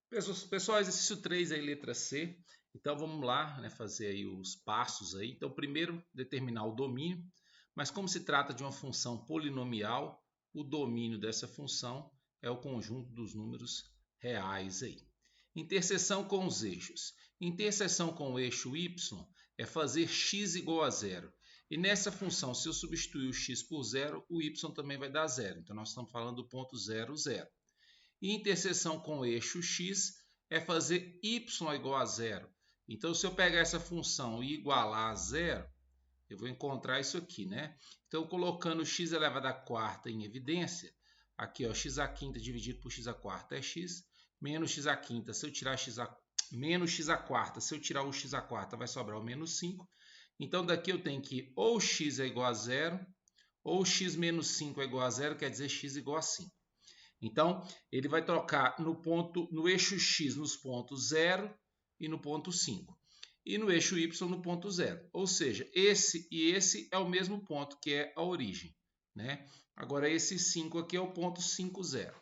Pessoal, exercício 3 aí, letra C. Então vamos lá, né, fazer aí os passos aí. Então primeiro determinar o domínio, mas como se trata de uma função polinomial, o domínio dessa função é o conjunto dos números reais aí. Interseção com os eixos. Interseção com o eixo y é fazer x igual a zero. E nessa função, se eu substituir o x por zero, o y também vai dar zero. Então nós estamos falando do ponto 0, 0. E interseção com o eixo x é fazer y igual a zero. Então, se eu pegar essa função e igualar a zero, eu vou encontrar isso aqui, né? Então, colocando x elevado à quarta em evidência, aqui, ó, x à quinta dividido por x à quarta é x, menos x à quinta, se eu tirar menos x à quarta, se eu tirar o x à quarta, vai sobrar o menos 5. Então, daqui eu tenho que ou x é igual a zero, ou x menos 5 é igual a zero, quer dizer x igual a 5. Então, ele vai trocar no eixo x nos pontos 0 e no ponto 5. E no eixo y no ponto 0. Ou seja, esse e esse é o mesmo ponto, que é a origem, né? Agora, esse 5 aqui é o ponto 5, 0.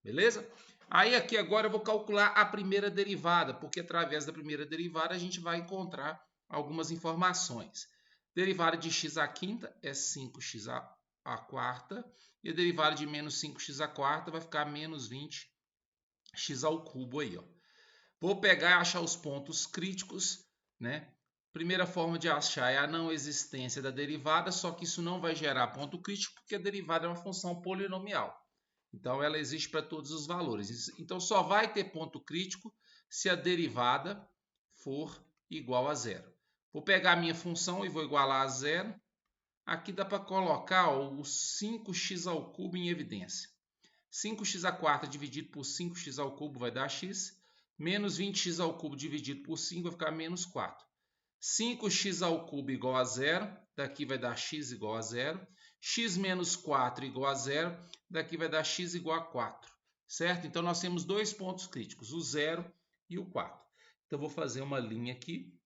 Beleza? Aí, aqui agora eu vou calcular a primeira derivada, porque através da primeira derivada a gente vai encontrar algumas informações. Derivada de x à quinta é 5x à quarta, e a derivada de menos 5x à quarta vai ficar menos 20x ao cubo aí, ó. Vou pegar e achar os pontos críticos, né? Primeira forma de achar é a não existência da derivada, só que isso não vai gerar ponto crítico, porque a derivada é uma função polinomial. Então, ela existe para todos os valores. Então, só vai ter ponto crítico se a derivada for igual a zero. Vou pegar a minha função e vou igualar a zero. Aqui dá para colocar o 5x ao cubo em evidência. 5x à quarta dividido por 5x ao cubo vai dar x. Menos 20x ao cubo dividido por 5 vai ficar menos 4. 5x ao cubo igual a zero. Daqui vai dar x igual a zero. X menos 4 igual a zero. Daqui vai dar x igual a 4. Certo? Então, nós temos dois pontos críticos, o 0 e o 4. Então, vou fazer uma linha aqui.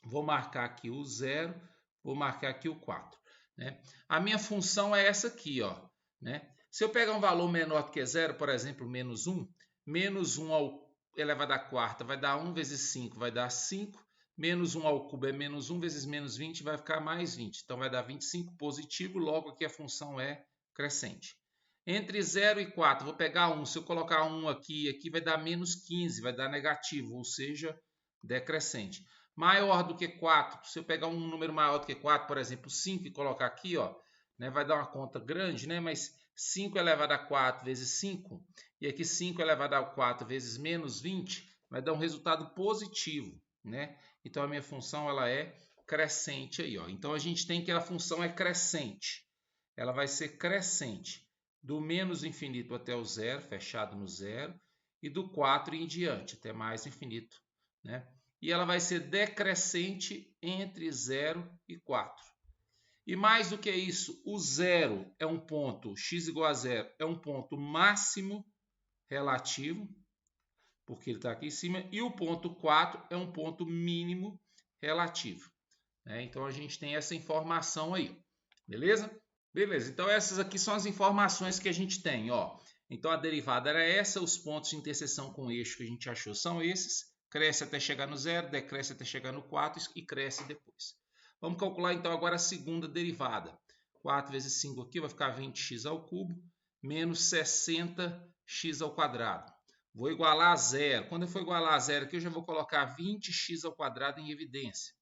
Vou marcar aqui o 0. Vou marcar aqui o 4. Né? A minha função é essa aqui, ó, né? Se eu pegar um valor menor do que zero, por exemplo, menos 1 ao elevado à quarta vai dar 1 vezes 5, vai dar 5. Menos 1 ao cubo é menos 1 vezes menos 20, vai ficar mais 20. Então, vai dar 25 positivo, logo aqui a função é crescente. Entre 0 e 4, vou pegar 1. Se eu colocar 1 aqui, aqui vai dar menos 15, vai dar negativo, ou seja, decrescente. Maior do que 4, se eu pegar um número maior do que 4, por exemplo, 5, e colocar aqui, ó, né, vai dar uma conta grande, né, mas 5 elevado a 4 vezes 5, e aqui 5 elevado a 4 vezes menos 20, vai dar um resultado positivo, né? Então, a minha função ela é crescente aí, ó. Então, a gente tem que a função é crescente. Ela vai ser crescente do menos infinito até o zero, fechado no zero, e do 4 em diante, até mais infinito, né? E ela vai ser decrescente entre 0 e 4. E mais do que isso, o zero é um ponto, x igual a zero, é um ponto máximo relativo, porque ele está aqui em cima, e o ponto 4 é um ponto mínimo relativo. Né? Então, a gente tem essa informação aí, beleza? Beleza, então essas aqui são as informações que a gente tem, ó. Então, a derivada era essa, os pontos de interseção com o eixo que a gente achou são esses. Cresce até chegar no zero, decresce até chegar no 4 e cresce depois. Vamos calcular então agora a segunda derivada. 4 vezes 5 aqui vai ficar 20x ao cubo, menos 60x ao quadrado. Vou igualar a zero. Quando eu for igualar a zero aqui, eu já vou colocar 20x ao quadrado em evidência.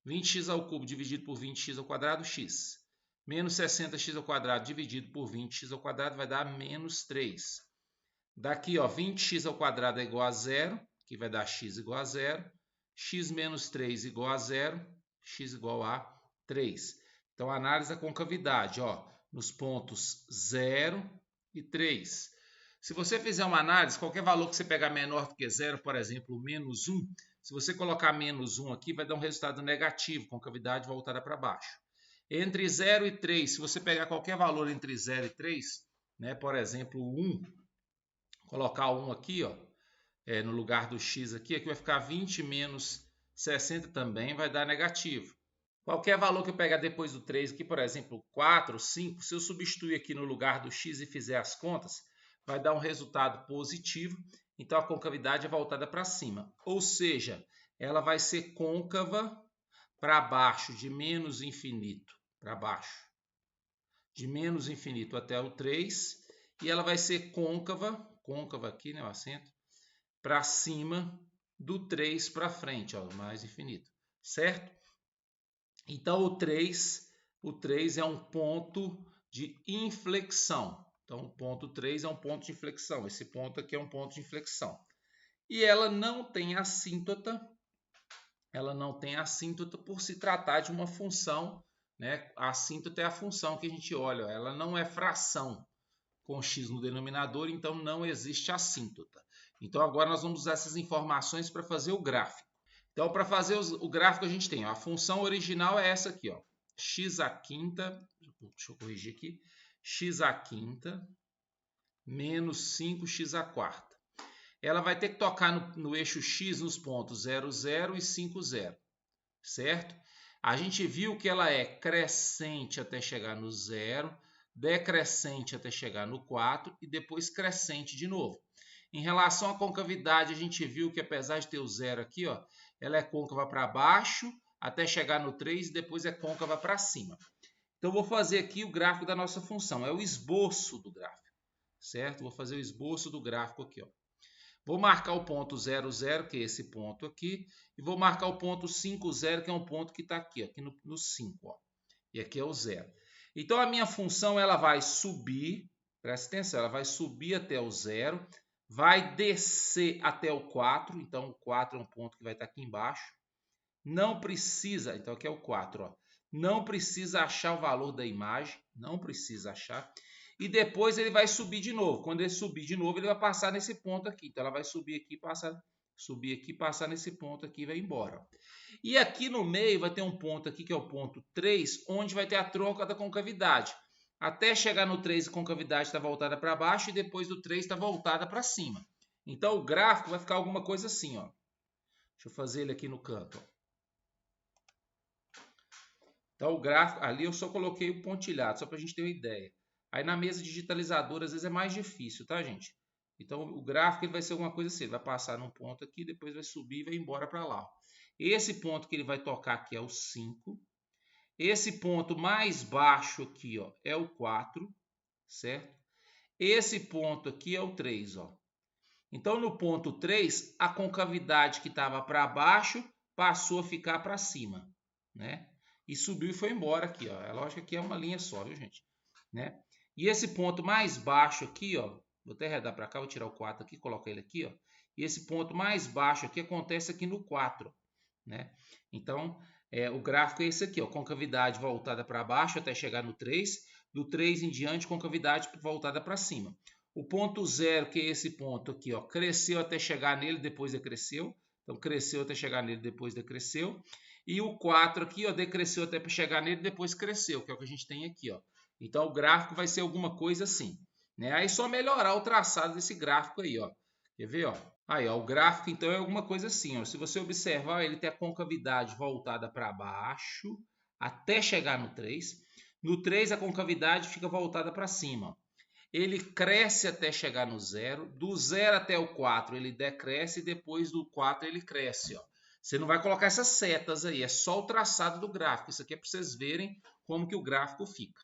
20x ao cubo dividido por 20x ao quadrado, x. Menos 60x ao quadrado dividido por 20x ao quadrado vai dar menos 3. Daqui, ó, 20x ao quadrado é igual a zero, que vai dar x igual a zero. X menos 3 igual a zero, x igual a 3. Então, a análise da concavidade, ó, nos pontos 0 e 3. Se você fizer uma análise, qualquer valor que você pegar menor do que zero, por exemplo, menos 1, se você colocar menos 1 aqui, vai dar um resultado negativo, concavidade voltada para baixo. Entre 0 e 3, se você pegar qualquer valor entre 0 e 3, né, por exemplo, 1, colocar 1 aqui, ó, no lugar do x aqui vai ficar 20 menos 60 também, vai dar negativo. Qualquer valor que eu pegar depois do 3 aqui, por exemplo, 4, 5, se eu substituir aqui no lugar do x e fizer as contas, vai dar um resultado positivo. então a concavidade é voltada para cima. Ou seja, ela vai ser côncava para baixo, de menos infinito para baixo. De menos infinito até o 3. E ela vai ser côncava aqui, né, o acento, para cima do 3 para frente, ó, mais infinito. Certo? Então, o 3 é um ponto de inflexão. Então, o ponto 3 é um ponto de inflexão. Esse ponto aqui é um ponto de inflexão. E ela não tem assíntota. Ela não tem assíntota por se tratar de uma função, né? A assíntota é a função que a gente olha. Ela não é fração com x no denominador, então não existe assíntota. Então, agora nós vamos usar essas informações para fazer o gráfico. Então, para fazer o gráfico, a gente tem, ó, a função original é essa aqui, ó, x à quinta, deixa eu corrigir aqui, x à quinta menos 5x à quarta. Ela vai ter que tocar no eixo x nos pontos 0, 0 e 5, 0, certo? A gente viu que ela é crescente até chegar no 0, decrescente até chegar no 4 e depois crescente de novo. Em relação à concavidade, a gente viu que apesar de ter o 0 aqui, ó, ela é côncava para baixo até chegar no 3 e depois é côncava para cima. Então, vou fazer aqui o gráfico da nossa função. É o esboço do gráfico, certo? Vou fazer o esboço do gráfico aqui, ó. Vou marcar o ponto 0, 0, que é esse ponto aqui. E vou marcar o ponto 5, 0, que é um ponto que está aqui, ó, aqui no 5. Ó. E aqui é o 0. Então, a minha função ela vai subir, presta atenção, ela vai subir até o 0, vai descer até o 4. Então, o 4 é um ponto que vai estar aqui embaixo. Não precisa, então aqui é o 4, ó. Não precisa achar o valor da imagem, não precisa achar. E depois ele vai subir de novo. Quando ele subir de novo, ele vai passar nesse ponto aqui. Então, ela vai subir aqui, passar nesse ponto aqui e vai embora. E aqui no meio vai ter um ponto aqui, que é o ponto 3, onde vai ter a troca da concavidade. Até chegar no 3, a concavidade está voltada para baixo e depois do 3 está voltada para cima. Então, o gráfico vai ficar alguma coisa assim, ó. Deixa eu fazer ele aqui no canto, ó. Então, o gráfico, ali eu só coloquei o pontilhado, só para a gente ter uma ideia. Aí na mesa digitalizadora, às vezes é mais difícil, tá, gente? Então, o gráfico ele vai ser alguma coisa assim, ele vai passar num ponto aqui, depois vai subir e vai embora para lá. Esse ponto que ele vai tocar aqui é o 5. Esse ponto mais baixo aqui, ó, é o 4, certo? Esse ponto aqui é o 3, ó. Então, no ponto 3, a concavidade que estava para baixo passou a ficar para cima, né? E subiu e foi embora aqui, ó. É lógico que é uma linha só, viu, gente? Né? E esse ponto mais baixo aqui, ó, vou até arredar para cá, vou tirar o 4 aqui, colocar ele aqui, ó. E esse ponto mais baixo aqui acontece aqui no 4, né? Então, o gráfico é esse aqui, ó, concavidade voltada para baixo até chegar no 3, do 3 em diante, concavidade voltada para cima. O ponto 0, que é esse ponto aqui, ó, cresceu até chegar nele, depois decresceu. Então, cresceu até chegar nele, depois decresceu. E o 4 aqui, ó, decresceu até chegar nele, depois cresceu, que é o que a gente tem aqui, ó. Então, o gráfico vai ser alguma coisa assim, né? Aí, só melhorar o traçado desse gráfico aí, ó. Quer ver, ó? Aí, ó, o gráfico, então, é alguma coisa assim, ó. Se você observar, ele tem a concavidade voltada para baixo até chegar no 3. No 3, a concavidade fica voltada para cima. Ele cresce até chegar no 0. Do 0 até o 4, ele decresce e depois do 4 ele cresce, ó. Você não vai colocar essas setas aí, é só o traçado do gráfico. Isso aqui é para vocês verem como que o gráfico fica.